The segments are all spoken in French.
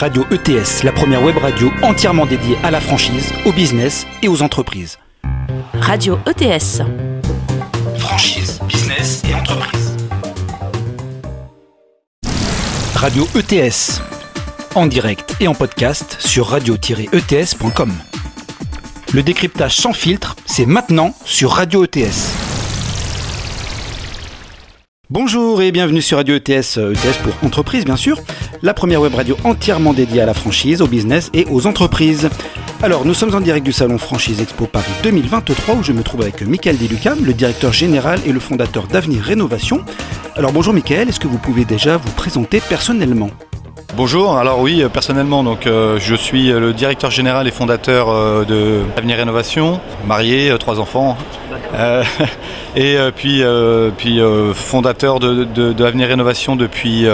Radio ETS, la première web radio entièrement dédiée à la franchise, au business et aux entreprises. Radio ETS. Franchise, business et entreprise. Radio ETS, en direct et en podcast sur radio-ets.com. Le décryptage sans filtre, c'est maintenant sur Radio ETS. Bonjour et bienvenue sur Radio ETS, ETS pour entreprise bien sûr, la première web radio entièrement dédiée à la franchise, au business et aux entreprises. Alors nous sommes en direct du salon Franchise Expo Paris 2023 où je me trouve avec Michael Deluca, le directeur général et le fondateur d'Avenir Rénovation. Alors bonjour Michael, est-ce que vous pouvez déjà vous présenter personnellement ? Bonjour, alors oui, personnellement, donc, je suis le directeur général et fondateur de Avenir Rénovation, marié, 3 enfants, et puis fondateur de Avenir Rénovation depuis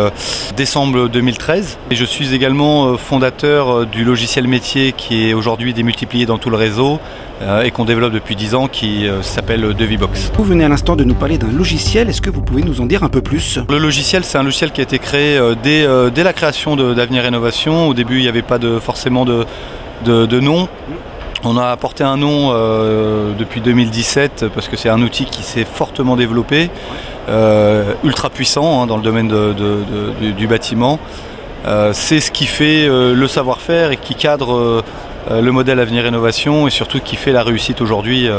décembre 2013. Et je suis également fondateur du logiciel métier qui est aujourd'hui démultiplié dans tout le réseau et qu'on développe depuis 10 ans qui s'appelle Devibox. Vous venez à l'instant de nous parler d'un logiciel, est-ce que vous pouvez nous en dire un peu plus ? Le logiciel, c'est un logiciel qui a été créé dès la création d'Avenir Rénovation. Au début, il n'y avait pas forcément de nom. On a apporté un nom depuis 2017 parce que c'est un outil qui s'est fortement développé, ultra puissant dans le domaine du bâtiment. C'est ce qui fait le savoir-faire et qui cadre le modèle Avenir Rénovation et surtout qui fait la réussite aujourd'hui.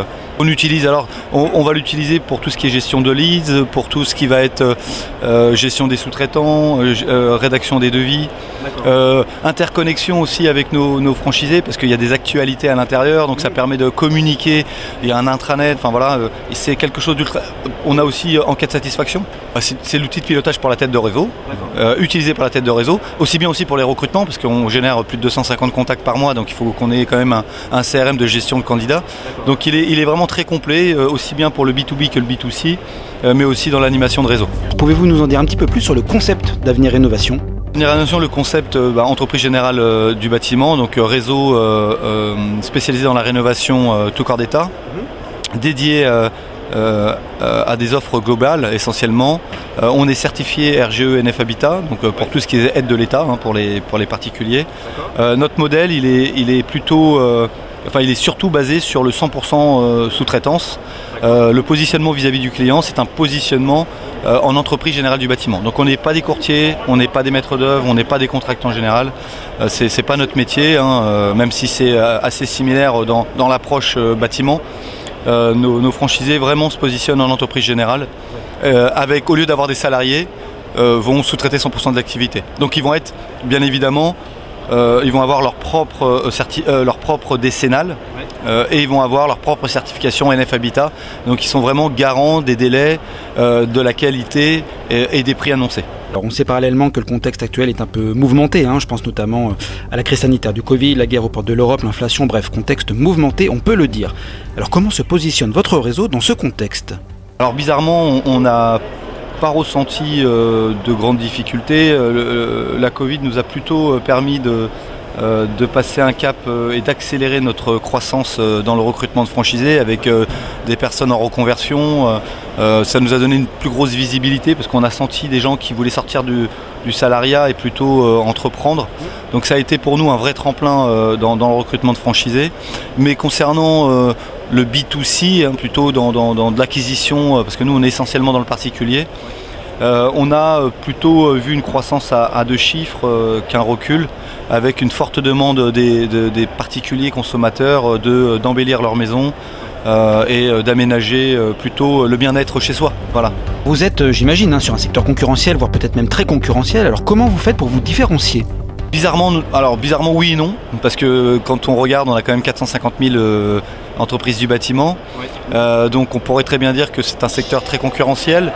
On utilise on va l'utiliser pour tout ce qui est gestion de leads, pour tout ce qui va être gestion des sous-traitants, rédaction des devis, interconnexion aussi avec nos franchisés parce qu'il y a des actualités à l'intérieur, donc ça permet de communiquer. Il y a un intranet, enfin voilà, c'est quelque chose d'ultra. On a aussi enquête satisfaction. C'est l'outil de pilotage pour la tête de réseau, utilisé par la tête de réseau, aussi bien aussi pour les recrutements parce qu'on génère plus de 250 contacts par mois, donc il faut qu'on ait quand même un CRM de gestion de candidats. Donc il est vraiment très complet, aussi bien pour le B2B que le B2C, mais aussi dans l'animation de réseau. Pouvez-vous nous en dire un petit peu plus sur le concept d'Avenir Rénovation ? Avenir Rénovation, le concept entreprise générale du bâtiment, donc réseau spécialisé dans la rénovation tout corps d'État, dédié à des offres globales essentiellement. On est certifié RGE NF Habitat, donc pour tout ce qui est aide de l'État pour les particuliers. Notre modèle, il est surtout basé sur le 100% sous-traitance. Le positionnement vis-à-vis du client, c'est un positionnement en entreprise générale du bâtiment. Donc on n'est pas des courtiers, on n'est pas des maîtres d'œuvre, on n'est pas des contractants en général. C'est pas notre métier, même si c'est assez similaire dans l'approche bâtiment. Nos franchisés vraiment se positionnent en entreprise générale. Au lieu d'avoir des salariés, vont sous-traiter 100% de l'activité. Donc ils vont être, bien évidemment, ils vont avoir leur propre décennale et ils vont avoir leur propre certification NF Habitat. Donc ils sont vraiment garants des délais, de la qualité et des prix annoncés. Alors on sait parallèlement que le contexte actuel est un peu mouvementé, je pense notamment à la crise sanitaire du Covid, la guerre aux portes de l'Europe, l'inflation, bref, contexte mouvementé, on peut le dire. Alors comment se positionne votre réseau dans ce contexte ? Alors bizarrement, on n'a pas ressenti de grandes difficultés. La Covid nous a plutôt permis de passer un cap et d'accélérer notre croissance dans le recrutement de franchisés avec des personnes en reconversion. Ça nous a donné une plus grosse visibilité parce qu'on a senti des gens qui voulaient sortir du salariat et plutôt entreprendre. Donc ça a été pour nous un vrai tremplin dans le recrutement de franchisés. Mais concernant le B2C, plutôt dans de l'acquisition, parce que nous on est essentiellement dans le particulier, on a plutôt vu une croissance à 2 chiffres qu'un recul, avec une forte demande des particuliers consommateurs d'embellir leur maison et d'aménager plutôt le bien-être chez soi. Voilà. Vous êtes, j'imagine, sur un secteur concurrentiel, voire peut-être même très concurrentiel. Alors comment vous faites pour vous différencier ? Bizarrement oui et non, parce que quand on regarde, on a quand même 450 000 entreprises du bâtiment, donc on pourrait très bien dire que c'est un secteur très concurrentiel.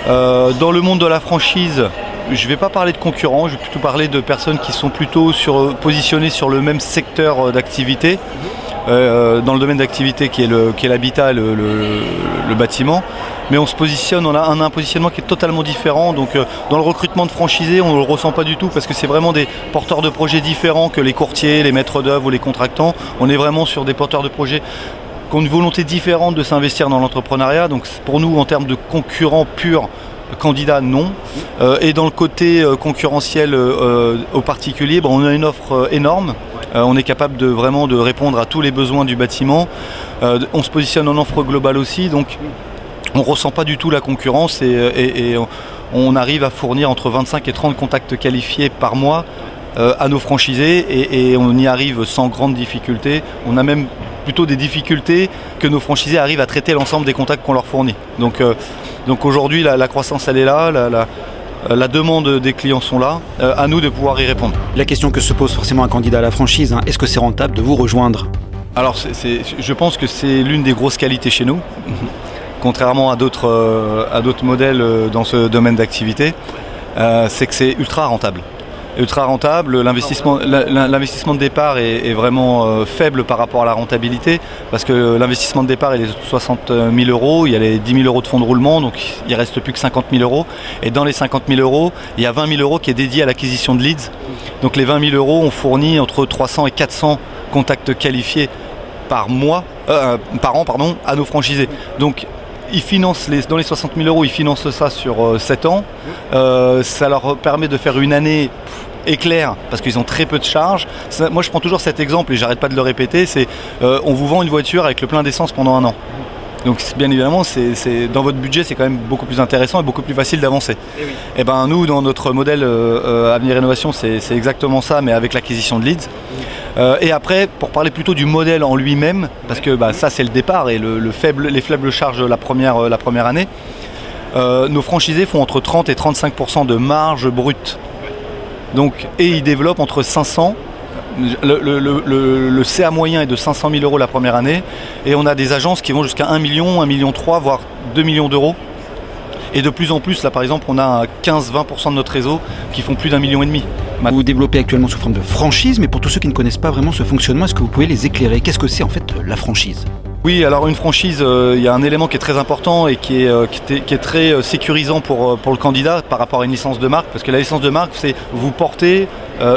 Dans le monde de la franchise, je ne vais pas parler de concurrents, je vais plutôt parler de personnes qui sont plutôt positionnées sur le même secteur d'activité, dans le domaine d'activité qui est l'habitat et le bâtiment. Mais on a un positionnement qui est totalement différent. Donc dans le recrutement de franchisés, on ne le ressent pas du tout parce que c'est vraiment des porteurs de projets différents que les courtiers, les maîtres d'œuvre ou les contractants. On est vraiment sur des porteurs de projets qui ont une volonté différente de s'investir dans l'entrepreneuriat. Donc pour nous, en termes de concurrents purs, candidat, non. Et dans le côté concurrentiel aux particuliers, on a une offre énorme. On est capable de vraiment de répondre à tous les besoins du bâtiment. On se positionne en offre globale aussi, donc on ne ressent pas du tout la concurrence et on arrive à fournir entre 25 et 30 contacts qualifiés par mois à nos franchisés et on y arrive sans grande difficulté. On a même plutôt des difficultés que nos franchisés arrivent à traiter l'ensemble des contacts qu'on leur fournit. Donc aujourd'hui la croissance elle est là, la demande des clients sont là, à nous de pouvoir y répondre. La question que se pose forcément un candidat à la franchise, est-ce que c'est rentable de vous rejoindre? Alors je pense que c'est l'une des grosses qualités chez nous, contrairement à d'autres modèles dans ce domaine d'activité, c'est que c'est ultra rentable. L'investissement de départ est vraiment faible par rapport à la rentabilité parce que l'investissement de départ il est de 60 000 €, il y a les 10 000 € de fonds de roulement, donc il ne reste plus que 50 000 € et dans les 50 000 €, il y a 20 000 € qui est dédié à l'acquisition de leads. Donc les 20 000 €, on fournit entre 300 et 400 contacts qualifiés par an à nos franchisés. Donc ils financent dans les 60 000 €, ils financent ça sur 7 ans. Ça leur permet de faire une année éclair parce qu'ils ont très peu de charges. Moi je prends toujours cet exemple et j'arrête pas de le répéter, c'est on vous vend une voiture avec le plein d'essence pendant 1 an. Donc bien évidemment c'est dans votre budget c'est quand même beaucoup plus intéressant et beaucoup plus facile d'avancer. Et ben nous dans notre modèle Avenir Rénovation c'est exactement ça mais avec l'acquisition de leads. Et après pour parler plutôt du modèle en lui-même parce que ça c'est le départ et les faibles charges la première année, nos franchisés font entre 30 et 35% de marge brute. Donc, et ils développent entre 500, le CA moyen est de 500 000 € la première année, et on a des agences qui vont jusqu'à 1 million, 1,3 million, voire 2 millions d'euros. Et de plus en plus, là par exemple, on a 15-20% de notre réseau qui font plus d'1,5 million. Vous développez actuellement sous forme de franchise, mais pour tous ceux qui ne connaissent pas vraiment ce fonctionnement, est-ce que vous pouvez les éclairer? Qu'est-ce que c'est en fait la franchise? Oui, alors une franchise, il y a un élément qui est très important et qui est très sécurisant pour le candidat par rapport à une licence de marque, parce que la licence de marque, c'est vous portez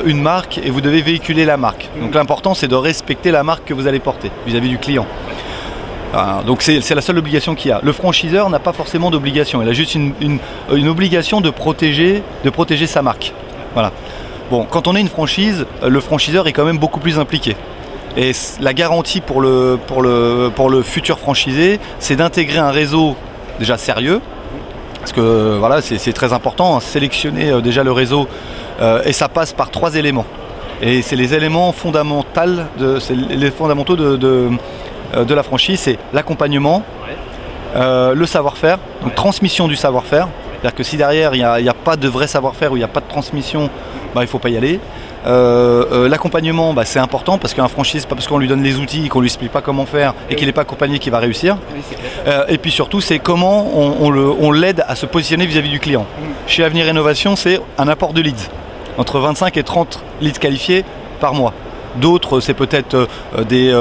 une marque et vous devez véhiculer la marque. Donc l'important, c'est de respecter la marque que vous allez porter vis-à-vis du client. Donc c'est la seule obligation qu'il y a. Le franchiseur n'a pas forcément d'obligation, il a juste une obligation de protéger sa marque. Voilà. Bon, quand on est une franchise, le franchiseur est quand même beaucoup plus impliqué. Et la garantie pour le futur franchisé, c'est d'intégrer un réseau déjà sérieux, parce que voilà, c'est très important, sélectionner déjà le réseau, et ça passe par 3 éléments. Et c'est les éléments fondamentaux de la franchise, c'est l'accompagnement, le savoir-faire, donc transmission du savoir-faire. C'est-à-dire que si derrière il n'y a pas de vrai savoir-faire ou il n'y a pas de transmission, il ne faut pas y aller. L'accompagnement, c'est important parce qu'un franchise, c'est pas parce qu'on lui donne les outils et qu'on lui explique pas comment faire et qu'il n'est pas accompagné qu'il va réussir. Et puis surtout, c'est comment on l'aide à se positionner vis-à-vis du client. Chez Avenir Rénovation, c'est un apport de leads, entre 25 et 30 leads qualifiés par mois. D'autres, c'est peut-être des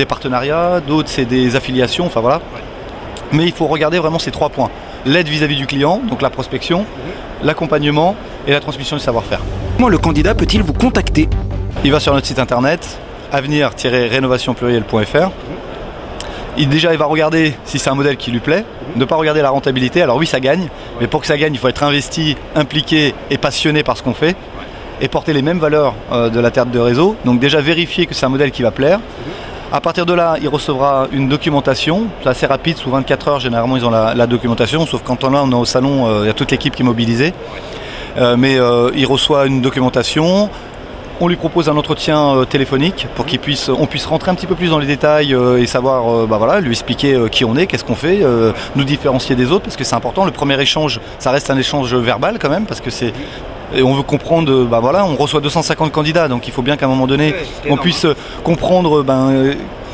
partenariats, d'autres, c'est des affiliations, enfin voilà. Mais il faut regarder vraiment ces 3 points. L'aide vis-à-vis du client, donc la prospection, l'accompagnement et la transmission du savoir-faire. Comment le candidat peut-il vous contacter? Il va sur notre site internet avenir-rénovationpluriel.fr. Il va regarder si c'est un modèle qui lui plaît, ne pas regarder la rentabilité. Alors oui, ça gagne, mais pour que ça gagne, il faut être investi, impliqué et passionné par ce qu'on fait et porter les mêmes valeurs de la tête de réseau. Donc déjà vérifier que c'est un modèle qui va plaire. À partir de là, il recevra une documentation, c'est assez rapide, sous 24 heures généralement ils ont la documentation, sauf quand on est au salon, il y a toute l'équipe qui est mobilisée. Mais il reçoit une documentation, on lui propose un entretien téléphonique pour qu'on puisse rentrer un petit peu plus dans les détails et savoir, lui expliquer qui on est, qu'est-ce qu'on fait, nous différencier des autres, parce que c'est important. Le premier échange, ça reste un échange verbal quand même, parce que c'est... Et on veut comprendre, on reçoit 250 candidats, donc il faut bien qu'à un moment donné, on puisse comprendre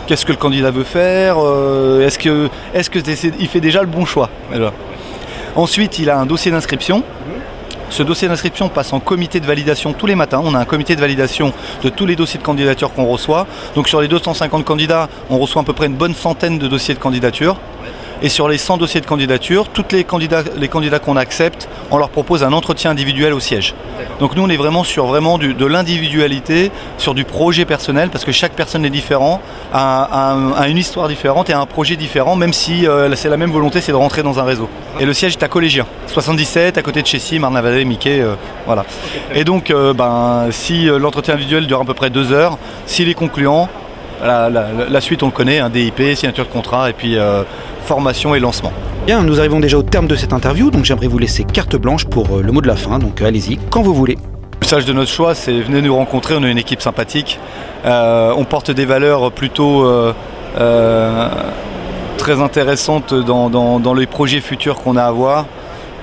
qu'est-ce que le candidat veut faire, est-ce qu'il fait déjà le bon choix. Alors. Ensuite, il a un dossier d'inscription. Ce dossier d'inscription passe en comité de validation tous les matins. On a un comité de validation de tous les dossiers de candidature qu'on reçoit. Donc sur les 250 candidats, on reçoit à peu près une bonne centaine de dossiers de candidature. Et sur les 100 dossiers de candidature, tous les candidats qu'on accepte, on leur propose un entretien individuel au siège. Donc nous, on est vraiment sur de l'individualité, sur du projet personnel, parce que chaque personne est différente, a une histoire différente et a un projet différent, même si c'est la même volonté, c'est de rentrer dans un réseau. Et le siège est à Collégien, 77, à côté de Chessy, Marne-la-Vallée, Mickey, voilà. Et donc, si l'entretien individuel dure à peu près 2 heures, s'il est concluant, la suite on le connaît, un DIP, signature de contrat et puis formation et lancement. Bien, nous arrivons déjà au terme de cette interview, donc j'aimerais vous laisser carte blanche pour le mot de la fin, donc allez-y, quand vous voulez. Le message de notre choix, c'est venez nous rencontrer, on est une équipe sympathique, on porte des valeurs plutôt très intéressantes dans les projets futurs qu'on a à voir,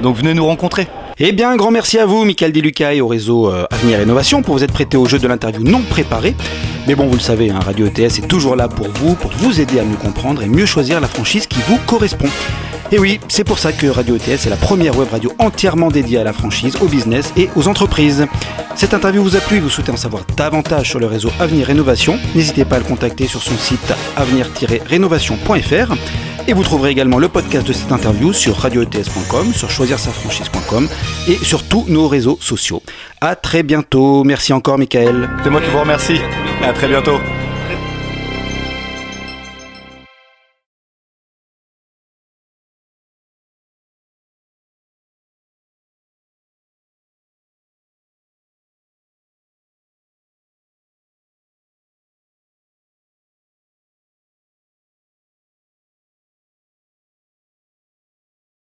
donc venez nous rencontrer. Eh bien, un grand merci à vous, Michael Delucaille, au réseau Avenir Rénovation, pour vous être prêté au jeu de l'interview non préparée. Mais bon, vous le savez, Radio ETS est toujours là pour vous aider à mieux comprendre et mieux choisir la franchise qui vous correspond. Et oui, c'est pour ça que Radio ETS est la première web radio entièrement dédiée à la franchise, au business et aux entreprises. Cette interview vous a plu et vous souhaitez en savoir davantage sur le réseau Avenir Rénovation, n'hésitez pas à le contacter sur son site avenir-rénovation.fr. Et vous trouverez également le podcast de cette interview sur radioets.com, sur choisirsafranchise.com et sur tous nos réseaux sociaux. À très bientôt. Merci encore, Michael. C'est moi qui vous remercie. À très bientôt.